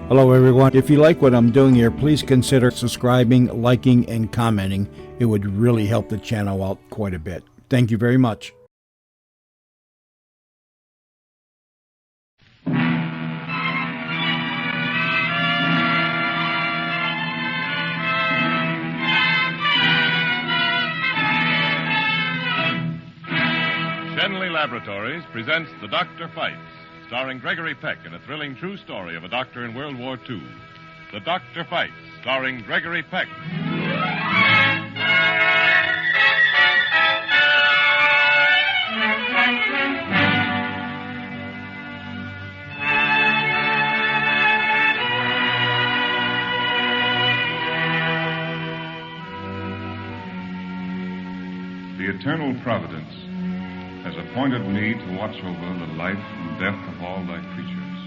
Hello, everyone. If you like what I'm doing here, please consider subscribing, liking, and commenting. It would really help the channel out quite a bit. Thank you very much. Shenley Laboratories presents The Doctor Fights, starring Gregory Peck in a thrilling true story of a doctor in World War II. The Doctor Fights, starring Gregory Peck. The eternal providence has appointed me to watch over the life and death of all thy creatures.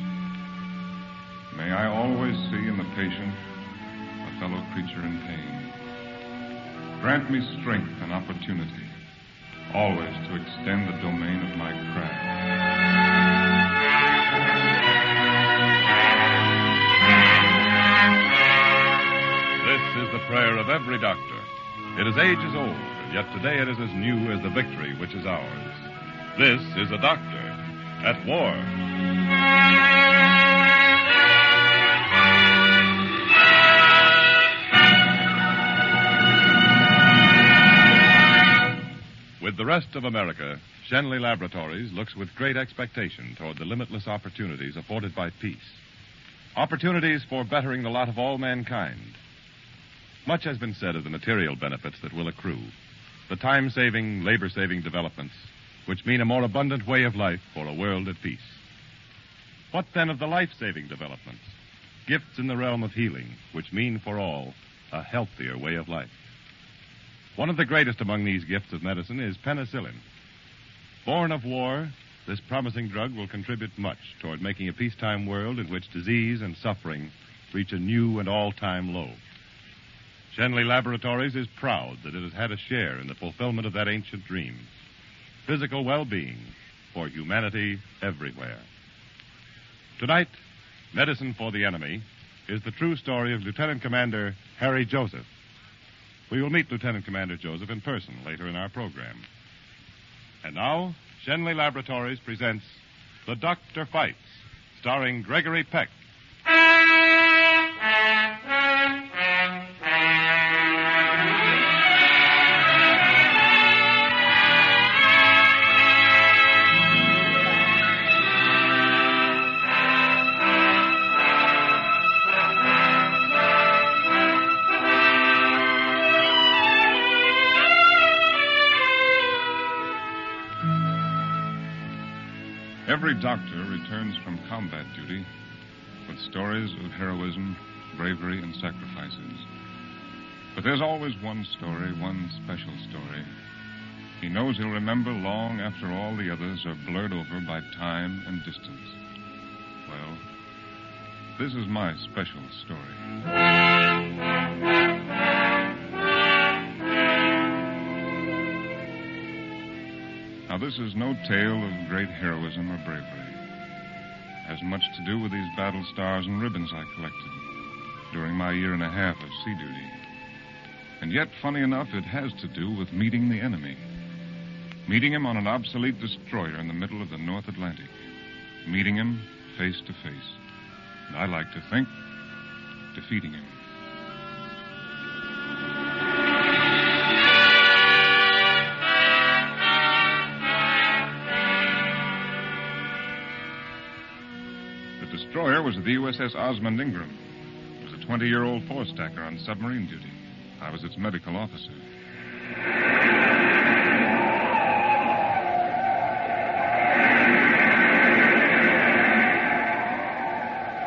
May I always see in the patient a fellow creature in pain. Grant me strength and opportunity, always to extend the domain of my craft. This is the prayer of every doctor. It is ages old, and yet today it is as new as the victory which is ours. This is a doctor at war. With the rest of America, Shenley Laboratories looks with great expectation toward the limitless opportunities afforded by peace. Opportunities for bettering the lot of all mankind. Much has been said of the material benefits that will accrue, the time-saving, labor-saving developments, which mean a more abundant way of life for a world at peace. What then of the life-saving developments? Gifts in the realm of healing, which mean for all a healthier way of life. One of the greatest among these gifts of medicine is penicillin. Born of war, this promising drug will contribute much toward making a peacetime world in which disease and suffering reach a new and all-time low. Shenley Laboratories is proud that it has had a share in the fulfillment of that ancient dream. Physical well-being for humanity everywhere. Tonight, Medicine for the Enemy is the true story of Lieutenant Commander Harry Joseph. We will meet Lieutenant Commander Joseph in person later in our program. And now, Shenley Laboratories presents The Doctor Fights, starring Gregory Peck. Every doctor returns from combat duty with stories of heroism, bravery, and sacrifices. But there's always one story, one special story. He knows he'll remember long after all the others are blurred over by time and distance. Well, this is my special story. Now, this is no tale of great heroism or bravery. It has much to do with these battle stars and ribbons I collected during my year and a half of sea duty. And yet, funny enough, it has to do with meeting the enemy. Meeting him on an obsolete destroyer in the middle of the North Atlantic. Meeting him face to face. And I like to think, defeating him. The destroyer was the USS Osmond Ingram. It was a 20-year-old four-stacker on submarine duty. I was its medical officer.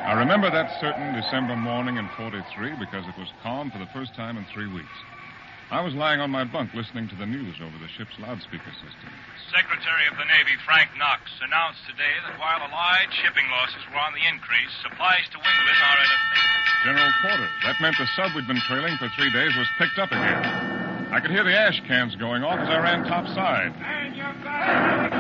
I remember that certain December morning in 43 because it was calm for the first time in 3 weeks. I was lying on my bunk listening to the news over the ship's loudspeaker system. Secretary of the Navy, Frank Knox, announced today that while Allied shipping losses were on the increase, supplies to England are at a... General quarters. That meant the sub we'd been trailing for 3 days was picked up again. I could hear the ash cans going off as I ran topside. And your back.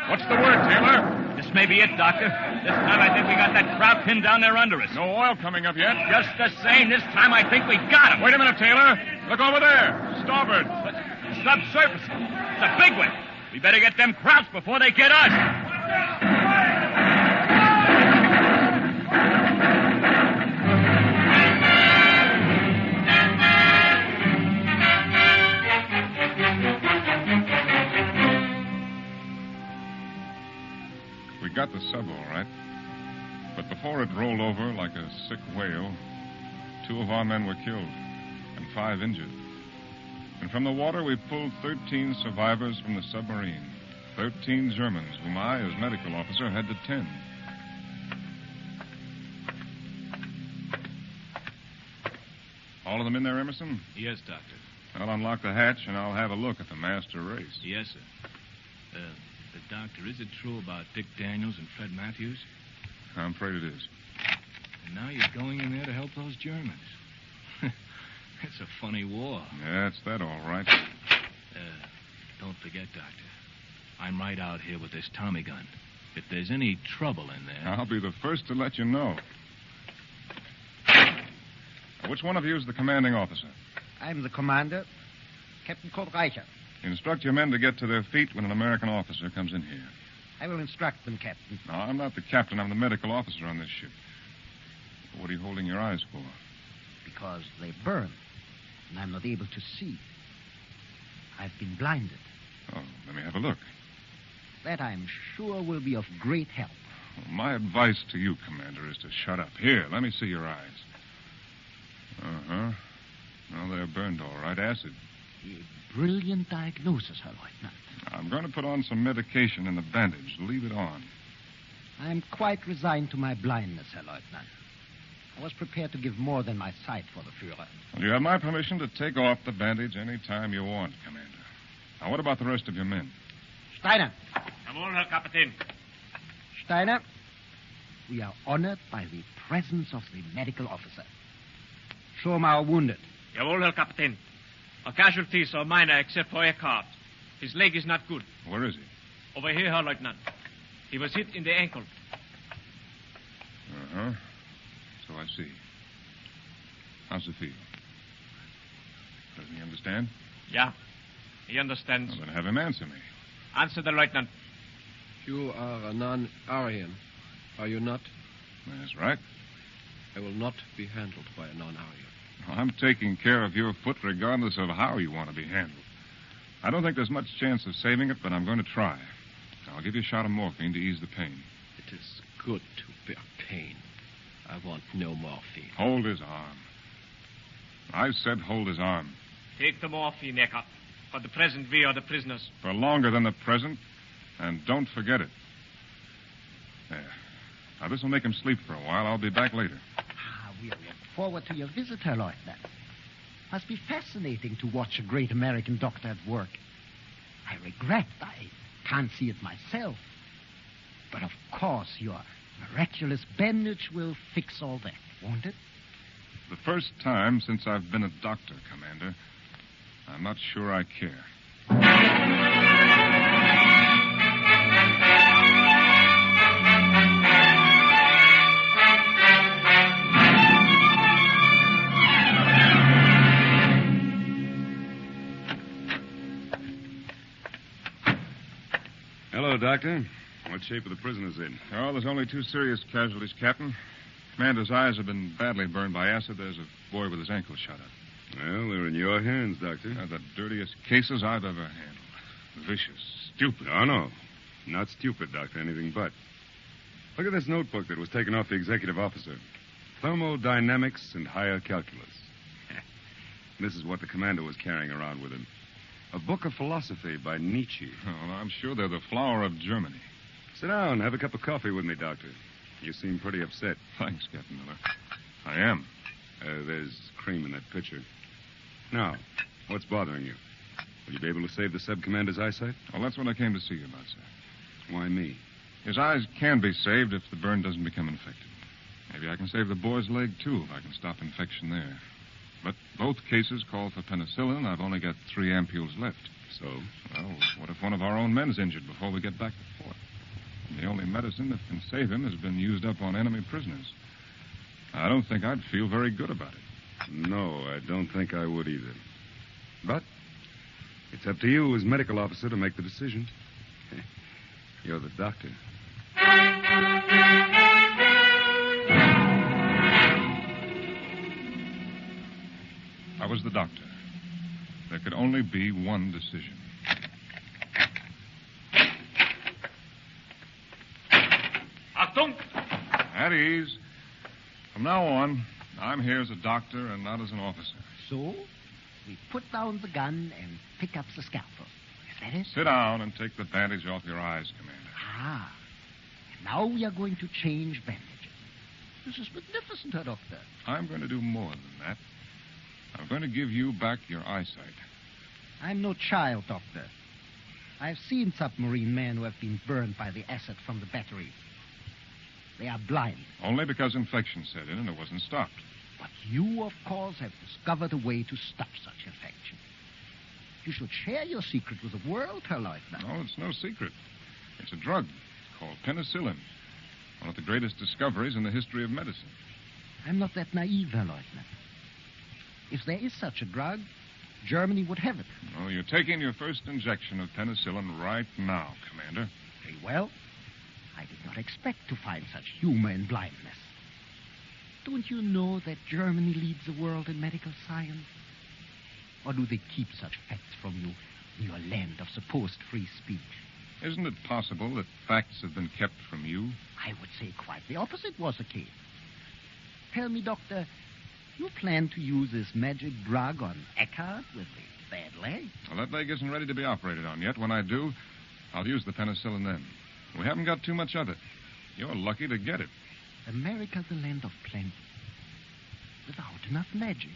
What's the word, Taylor? This may be it, Doctor. This time I think we got that crowd pinned down there under us. No oil coming up yet. Just the same, this time I think we got him. Wait a minute, Taylor. Look over there. Starboard. Subsurface. It's a big one. We better get them crowds before they get us. We got the sub all right. But before it rolled over like a sick whale, 2 of our men were killed and 5 injured. And from the water, we pulled 13 survivors from the submarine. 13 Germans, whom I, as medical officer, had to tend. All of them in there, Emerson? Yes, Doctor. I'll unlock the hatch, and I'll have a look at the master race. Yes, sir. Doctor, is it true about Dick Daniels and Fred Matthews? I'm afraid it is. And now you're going in there to help those Germans. It's a funny war. Yeah, it's that all right. Don't forget, Doctor. I'm right out here with this Tommy gun. If there's any trouble in there... I'll be the first to let you know. Which one of you is the commanding officer? I'm the commander, Captain Kurt Reicher. Instruct your men to get to their feet when an American officer comes in here. I will instruct them, Captain. No, I'm not the captain. I'm the medical officer on this ship. What are you holding your eyes for? Because they burn, and I'm not able to see. I've been blinded. Oh, let me have a look. That, I'm sure, will be of great help. Well, my advice to you, Commander, is to shut up. Here, let me see your eyes. Uh-huh. Well, they're burned all right. Acid. A brilliant diagnosis, Herr Leutnant. I'm going to put on some medication and a bandage. Leave it on. I'm quite resigned to my blindness, Herr Leutnant. I was prepared to give more than my sight for the Führer. Well, you have my permission to take off the bandage any time you want, Commander. Now, what about the rest of your men? Steiner. Jawohl, Herr Kapitän. Steiner, we are honored by the presence of the medical officer. Show him our wounded. Jawohl, Herr Kapitän. Our casualties are minor except for Eckhart. His leg is not good. Where is he? Over here, Herr Leutnant. He was hit in the ankle. Uh-huh. So I see. How's it feel? Doesn't he understand? Yeah, he understands. Well, then have him answer me. Answer the Lieutenant. You are a non-Aryan, are you not? That's right. I will not be handled by a non-Aryan. Well, I'm taking care of your foot regardless of how you want to be handled. I don't think there's much chance of saving it, but I'm going to try. I'll give you a shot of morphine to ease the pain. It is good to bear pain. I want no morphine. Hold his arm. I said hold his arm. Take the morphine, Eckhart. For the present, we are the prisoners. For longer than the present, and don't forget it. There. Now, this will make him sleep for a while. I'll be back later. We'll look forward to your visit, Herr Leutnant. Must be fascinating to watch a great American doctor at work. I regret I can't see it myself. But of course, your miraculous bandage will fix all that, won't it? The first time since I've been a doctor, Commander. I'm not sure I care. Hello, Doctor. What shape are the prisoners in? Oh, there's only 2 serious casualties, Captain. Commander's eyes have been badly burned by acid. There's a boy with his ankle shot up. Well, they're in your hands, Doctor. They're the dirtiest cases I've ever handled. Vicious, stupid. No. Not stupid, Doctor. Anything but. Look at this notebook that was taken off the executive officer. Thermodynamics and higher calculus. This is what the commander was carrying around with him. A book of philosophy by Nietzsche. Oh, I'm sure they're the flower of Germany. Sit down. Have a cup of coffee with me, Doctor. You seem pretty upset. Thanks, Captain Miller. I am. There's cream in that pitcher. Now, what's bothering you? Will you be able to save the sub-commander's eyesight? Well, that's what I came to see you about, sir. Why me? His eyes can be saved if the burn doesn't become infected. Maybe I can save the boy's leg, too, if I can stop infection there. But Both cases call for penicillin. I've only got 3 ampules left. So? Well, what if one of our own men's injured before we get back to Fort? And the only medicine that can save him has been used up on enemy prisoners. I don't think I'd feel very good about it. No, I don't think I would either. But it's up to you as medical officer to make the decision. You're the doctor. I was the doctor. There could only be one decision. Achtung! At ease. From now on, I'm here as a doctor and not as an officer. So, we put down the gun and pick up the scalpel. Is that it? Sit down and take the bandage off your eyes, Commander. Ah. And now we are going to change bandages. This is magnificent, Herr Doctor. I'm going to do more than that. I'm going to give you back your eyesight. I'm no child, Doctor. I've seen submarine men who have been burned by the acid from the batteries. They are blind. Only because infection set in and it wasn't stopped. But you, of course, have discovered a way to stop such infection. You should share your secret with the world, Herr Leutnant. No, it's no secret. It's a drug called penicillin. One of the greatest discoveries in the history of medicine. I'm not that naive, Herr Leutnant. If there is such a drug, Germany would have it. Oh, you're taking your first injection of penicillin right now, Commander. Very well. I did not expect to find such humor in blindness. Don't you know that Germany leads the world in medical science? Or do they keep such facts from you in your land of supposed free speech? Isn't it possible that facts have been kept from you? I would say quite the opposite was the case. Tell me, Doctor, you plan to use this magic drug on Eckhart with the bad leg? Well, that leg isn't ready to be operated on yet. When I do, I'll use the penicillin then. We haven't got too much of it. You're lucky to get it. America, the land of plenty. Without enough magic.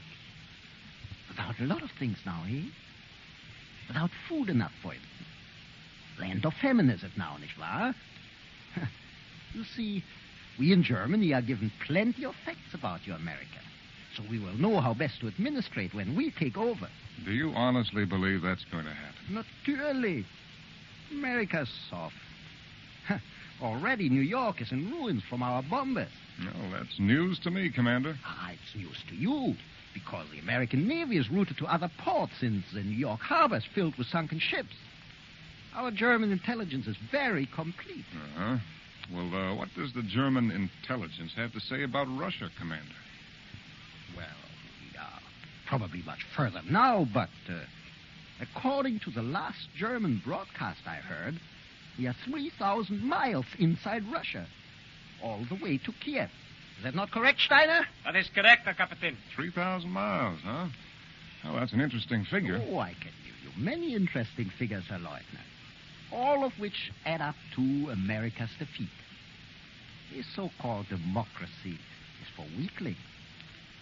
Without a lot of things now, eh? Without food enough for it. Land of famine is it now, nicht wahr? You see, we in Germany are given plenty of facts about your America. So we will know how best to administrate when we take over. Do you honestly believe that's going to happen? Naturally. America's soft. Already New York is in ruins from our bombers. No, that's news to me, Commander. It's news to you, because the American Navy is routed to other ports since the New York harbor is filled with sunken ships. Our German intelligence is very complete. Uh-huh. Well, what does the German intelligence have to say about Russia, Commander? Well, we are probably much further now, but according to the last German broadcast I heard, we are 3,000 miles inside Russia, all the way to Kiev. Is that not correct, Steiner? That is correct, Herr Kapitän. 3,000 miles, huh? Well, that's an interesting figure. Oh, I can give you many interesting figures, Herr Leutnant, all of which add up to America's defeat. This so-called democracy is for weaklings,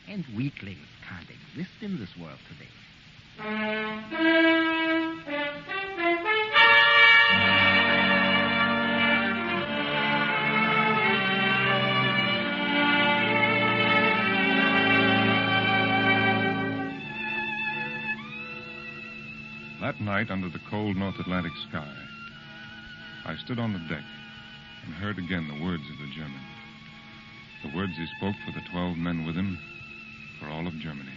and weaklings can't exist in this world today. That night, under the cold North Atlantic sky, I stood on the deck and heard again the words of the German. The words he spoke for the 12 men with him, for all of Germany.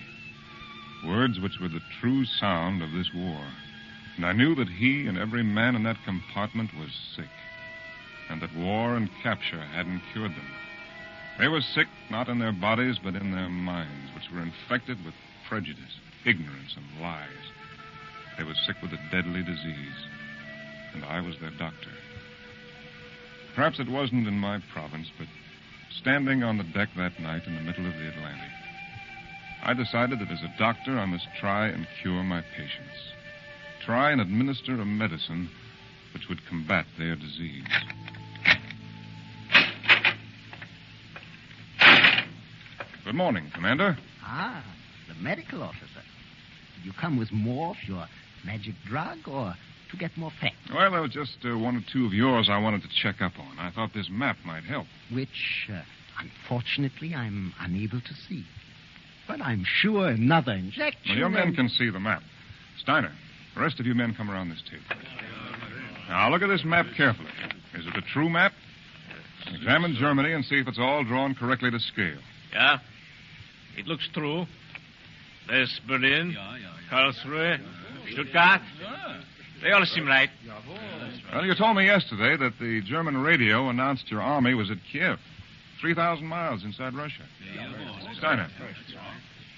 Words which were the true sound of this war. And I knew that he and every man in that compartment was sick, and that war and capture hadn't cured them. They were sick not in their bodies, but in their minds, which were infected with prejudice, ignorance, and lies. They were sick with a deadly disease, and I was their doctor. Perhaps it wasn't in my province, but standing on the deck that night in the middle of the Atlantic, I decided that as a doctor I must try and cure my patients. Try and administer a medicine which would combat their disease. Good morning, Commander. The medical officer. Did you come with more of your magic drug or to get more facts? Well, there was just one or two of yours I wanted to check up on. I thought this map might help. Which, unfortunately, I'm unable to see. But I'm sure another injection... Well, your men can see the map. Steiner, the rest of you men come around this table. Now, look at this map carefully. Is it a true map? Examine Germany and see if it's all drawn correctly to scale. Yeah. It looks true. There's Berlin, Karlsruhe, Stuttgart. They all seem right. Well, you told me yesterday that the German radio announced your army was at Kiev, 3,000 miles inside Russia. Steiner,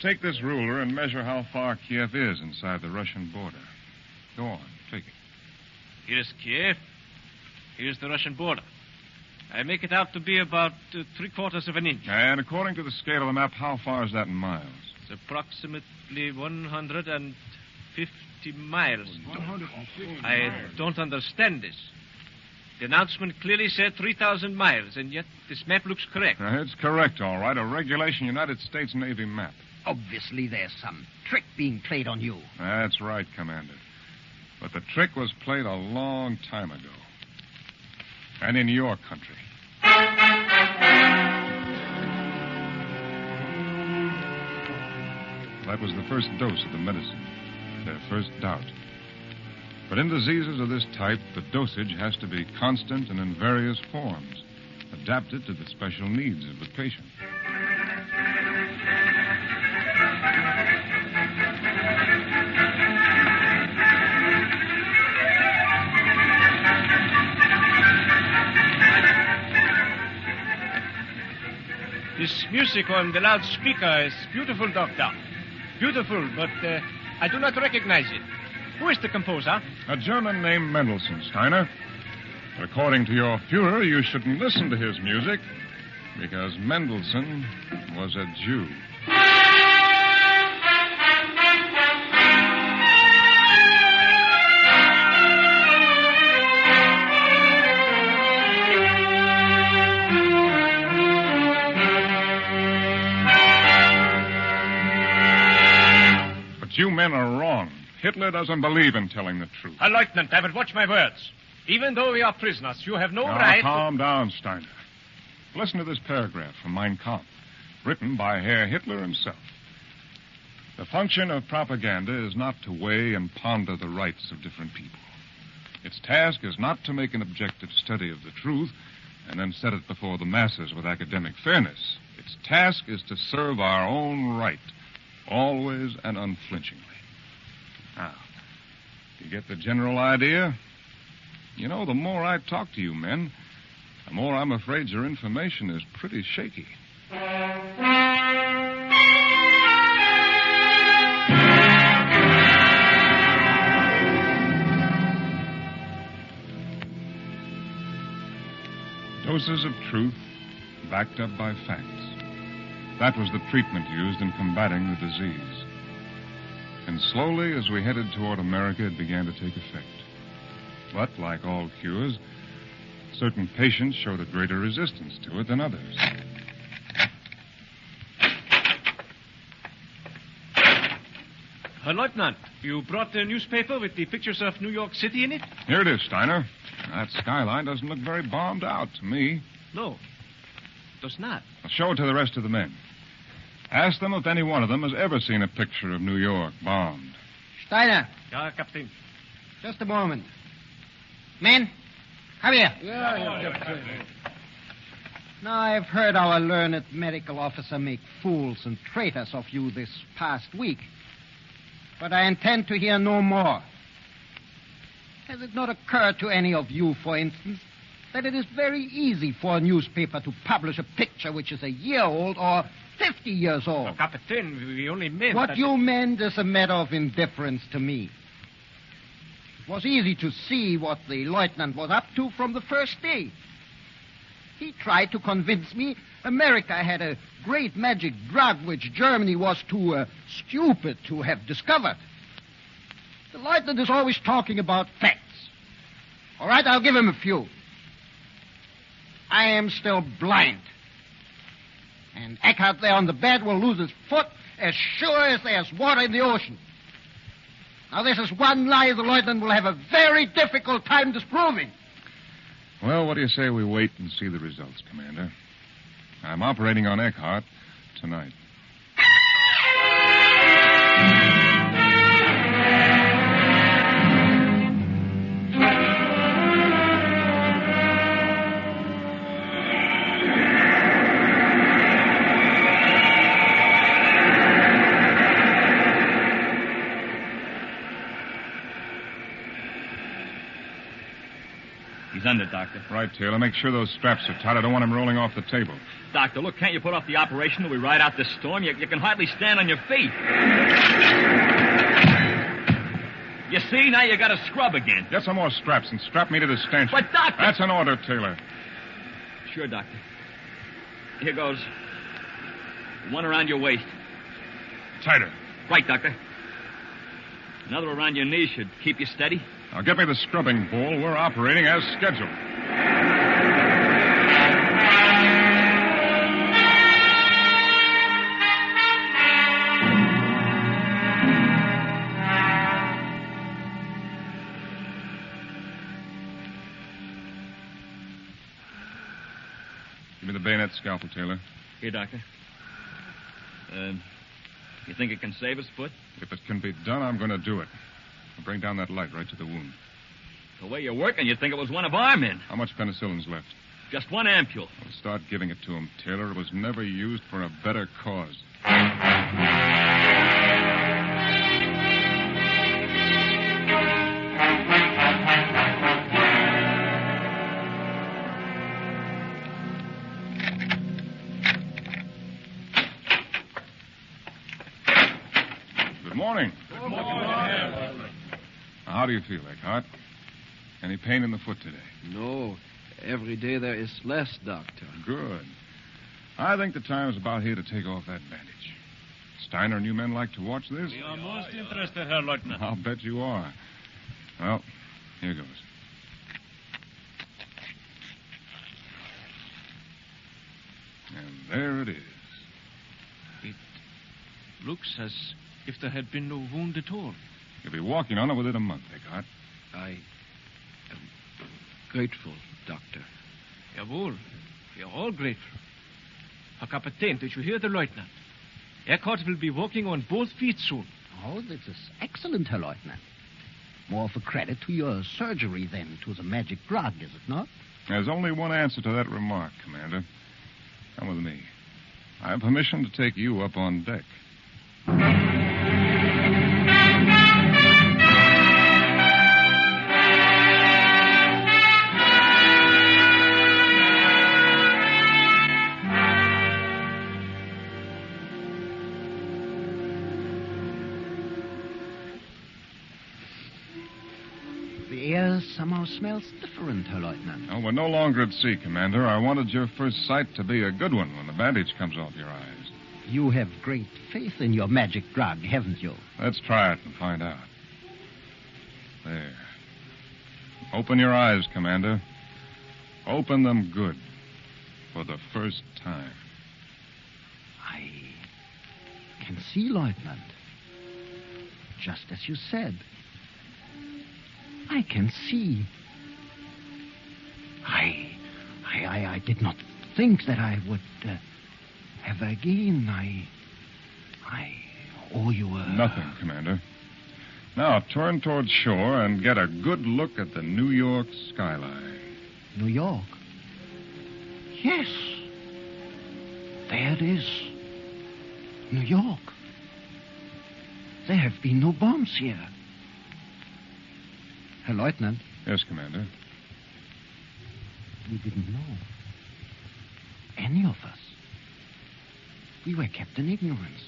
take this ruler and measure how far Kiev is inside the Russian border. Go on, take it. Here's Kiev. Here's the Russian border. I make it out to be about 3/4 of an inch. And according to the scale of the map, how far is that in miles? It's approximately 150 miles. I don't understand this. The announcement clearly said 3,000 miles, and yet this map looks correct. It's correct, all right. A regulation United States Navy map. Obviously, there's some trick being played on you. That's right, Commander. But the trick was played a long time ago. And in your country. That was the first dose of the medicine, their first doubt. But in diseases of this type, the dosage has to be constant and in various forms, adapted to the special needs of the patient. This music on the loudspeaker is beautiful, Doctor. Beautiful, but I do not recognize it. Who is the composer? A German named Mendelssohn, Steiner. But according to your Fuhrer, you shouldn't listen to his music because Mendelssohn was a Jew. You men are wrong. Hitler doesn't believe in telling the truth. Lieutenant, I will watch my words. Even though we are prisoners, you have no Now, right... calm down, Steiner. Listen to this paragraph from Mein Kampf, written by Herr Hitler himself. The function of propaganda is not to weigh and ponder the rights of different people. Its task is not to make an objective study of the truth and then set it before the masses with academic fairness. Its task is to serve our own right, always and unflinchingly. Now, you get the general idea? You know, the more I talk to you men, the more I'm afraid your information is pretty shaky. Doses of truth backed up by facts. That was the treatment used in combating the disease. And slowly, as we headed toward America, it began to take effect. But, like all cures, certain patients showed a greater resistance to it than others. Lieutenant, you brought the newspaper with the pictures of New York City in it? Here it is, Steiner. That skyline doesn't look very bombed out to me. No, it does not. I'll show it to the rest of the men. Ask them if any one of them has ever seen a picture of New York bombed. Steiner, Ja, Captain. just a moment. Men, come here. Now, I've heard our learned medical officer make fools and traitors of you this past week. But I intend to hear no more. Has it not occurred to any of you, for instance, that it is very easy for a newspaper to publish a picture which is a year old or 50 years old? Captain, we only meant What that... you meant is a matter of indifference to me. It was easy to see what the lieutenant was up to from the first day. He tried to convince me America had a great magic drug which Germany was too stupid to have discovered. The lieutenant is always talking about facts. All right, I'll give him a few. I am still blind. And Eckhart there on the bed will lose his foot as sure as there's water in the ocean. Now, this is one lie the lieutenant will have a very difficult time disproving. Well, what do you say we wait and see the results, Commander? I'm operating on Eckhart tonight. He's under, Doctor. Right, Taylor. Make sure those straps are tight. I don't want him rolling off the table. Doctor, look, can't you put off the operation till we ride out this storm? You can hardly stand on your feet. You see, now you got to scrub again. Get some more straps and strap me to the stanchion. But, Doctor... That's an order, Taylor. Sure, Doctor. Here goes. One around your waist. Tighter. Right, Doctor. Another around your knee should keep you steady. Now, get me the scrubbing bowl. We're operating as scheduled. Give me the bayonet scalpel, Taylor. Here, Doctor. You think it can save us, Foot? If it can be done, I'm going to do it. I'll bring down that light right to the wound. The way you're working, you'd think it was one of our men. How much penicillin's left? Just one ampule. Well, start giving it to him, Taylor. It was never used for a better cause. Good morning. Good morning. How do you feel, Eckhart? Any pain in the foot today? No. Every day there is less, Doctor. Good. I think the time's about here to take off that bandage. Steiner and you men like to watch this? We are most interested, Herr Lieutenant. I'll bet you are. Well, here goes. And there it is. It looks as if there had been no wound at all. You'll be walking on it within a month, Eckhart. I am grateful, Doctor. Jawohl. We are all grateful. Herr Kapitän, did you hear the Lieutenant? Eckhart will be walking on both feet soon. Oh, this is excellent, Herr Lieutenant. More of a credit to your surgery than to the magic drug, is it not? There's only one answer to that remark, Commander. Come with me. I have permission to take you up on deck. The air somehow smells different, Herr Lieutenant. Oh, we're no longer at sea, Commander. I wanted your first sight to be a good one when the bandage comes off your eyes. You have great faith in your magic drug, haven't you? Let's try it and find out. There. Open your eyes, Commander. Open them good. For the first time. I can see, Lieutenant. Just as you said. I can see. I did not think that I would ever again. I owe you a... Nothing, Commander. Now, turn towards shore and get a good look at the New York skyline. New York? Yes. There it is. New York. There have been no bombs here. Herr Lieutenant. Yes, Commander. We didn't know. Any of us. We were kept in ignorance.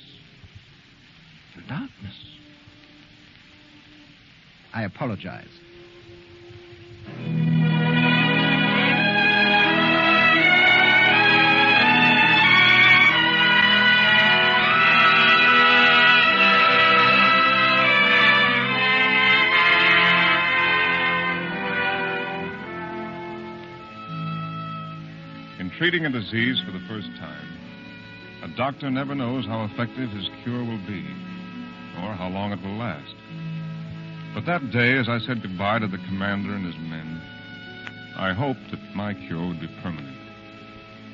In darkness. I apologize. In treating a disease for the first time, a doctor never knows how effective his cure will be, or how long it will last. But that day, as I said goodbye to the commander and his men, I hoped that my cure would be permanent.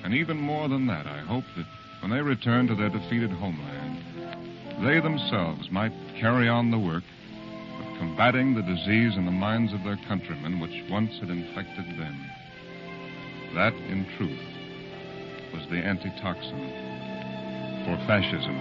And even more than that, I hoped that when they returned to their defeated homeland, they themselves might carry on the work of combating the disease in the minds of their countrymen which once had infected them. That, in truth, was the antitoxin for fascism.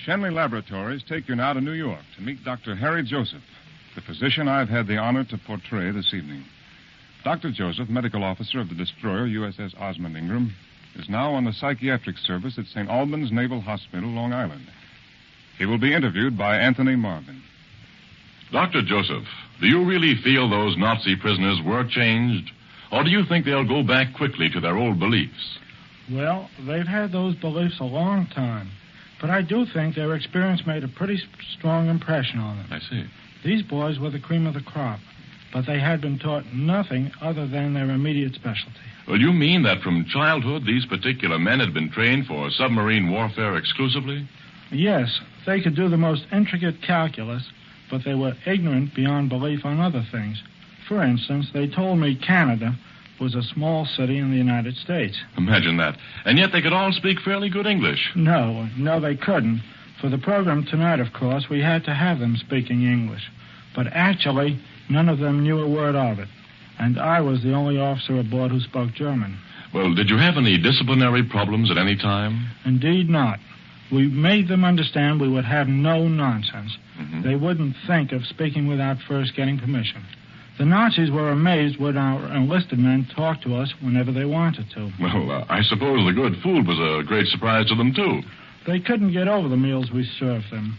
Shenley Laboratories take you now to New York to meet Dr. Harry Joseph, the physician I've had the honor to portray this evening. Dr. Joseph, medical officer of the destroyer USS Osmond Ingram, is now on the psychiatric service at St. Albans Naval Hospital, Long Island. He will be interviewed by Anthony Marvin. Dr. Joseph, do you really feel those Nazi prisoners were changed? Or do you think they'll go back quickly to their old beliefs? Well, they've had those beliefs a long time. But I do think their experience made a pretty strong impression on them. I see. These boys were the cream of the crop, but they had been taught nothing other than their immediate specialty. Well, you mean that from childhood these particular men had been trained for submarine warfare exclusively? Yes, they could do the most intricate calculus, but they were ignorant beyond belief on other things. For instance, they told me Canada was a small city in the United States. Imagine that. And yet they could all speak fairly good English. No, they couldn't. For the program tonight, of course, we had to have them speaking English. But actually, none of them knew a word of it. And I was the only officer aboard who spoke German. Well, did you have any disciplinary problems at any time? Indeed not. We made them understand we would have no nonsense. Mm-hmm. They wouldn't think of speaking without first getting permission. The Nazis were amazed when our enlisted men talked to us whenever they wanted to. Well, I suppose the good food was a great surprise to them, too. They couldn't get over the meals we served them.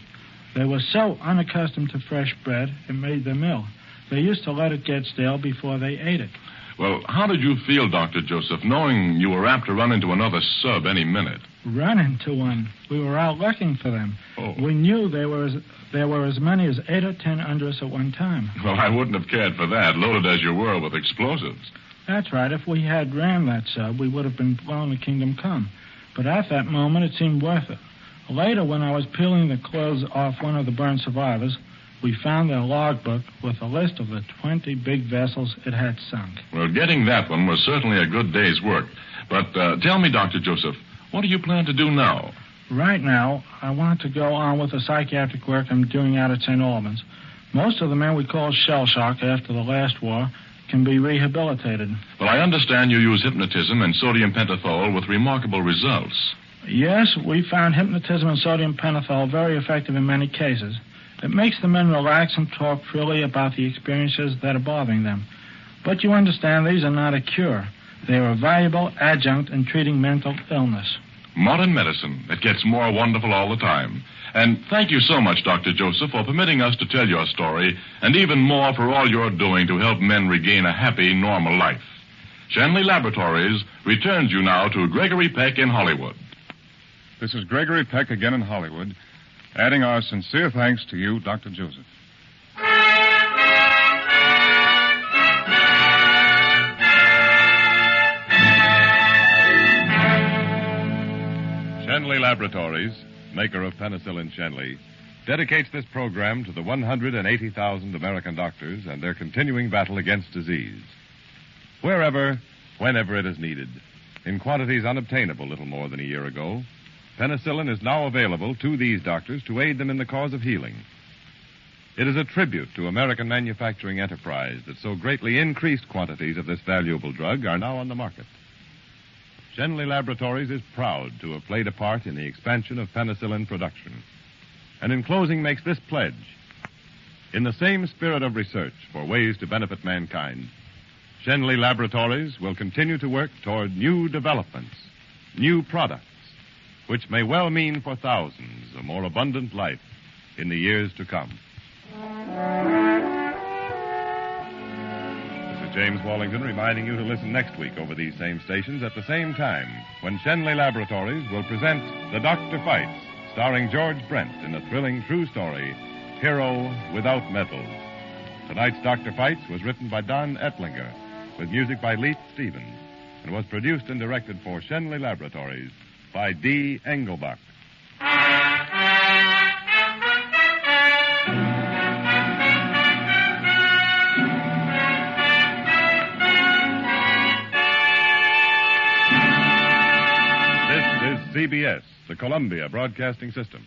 They were so unaccustomed to fresh bread, it made them ill. They used to let it get stale before they ate it. Well, how did you feel, Dr. Joseph, knowing you were apt to run into another sub any minute? Run into one? We were out looking for them. Oh. We knew there were as many as 8 or 10 under us at one time. Well, I wouldn't have cared for that, loaded as you were with explosives. That's right. If we had rammed that sub, we would have been blown to kingdom come. But at that moment, it seemed worth it. Later, when I was peeling the clothes off one of the burned survivors, we found their logbook with a list of the 20 big vessels it had sunk. Well, getting that one was certainly a good day's work. But tell me, Dr. Joseph, what do you plan to do now? Right now, I want to go on with the psychiatric work I'm doing out at St. Albans. Most of the men we call shell shock after the last war can be rehabilitated. Well, I understand you use hypnotism and sodium pentothal with remarkable results. Yes, we found hypnotism and sodium pentothal very effective in many cases. It makes the men relax and talk freely about the experiences that are bothering them. But you understand, these are not a cure. They are a valuable adjunct in treating mental illness. Modern medicine. It gets more wonderful all the time. And thank you so much, Dr. Joseph, for permitting us to tell your story, and even more for all you're doing to help men regain a happy, normal life. Shenley Laboratories returns you now to Gregory Peck in Hollywood. This is Gregory Peck again in Hollywood, adding our sincere thanks to you, Dr. Joseph. Shenley Laboratories, maker of penicillin Shenley, dedicates this program to the 180,000 American doctors and their continuing battle against disease. Wherever, whenever it is needed, in quantities unobtainable little more than a year ago, penicillin is now available to these doctors to aid them in the cause of healing. It is a tribute to American manufacturing enterprise that so greatly increased quantities of this valuable drug are now on the market. Shenley Laboratories is proud to have played a part in the expansion of penicillin production, and in closing makes this pledge. In the same spirit of research for ways to benefit mankind, Shenley Laboratories will continue to work toward new developments, new products, which may well mean for thousands a more abundant life in the years to come. This is James Wallington reminding you to listen next week over these same stations at the same time when Shenley Laboratories will present The Doctor Fights, starring George Brent in the thrilling true story, Hero Without Medals. Tonight's Doctor Fights was written by Don Ettlinger, with music by Leith Stevens, and was produced and directed for Shenley Laboratories by D. Engelbach. CBS, the Columbia Broadcasting System.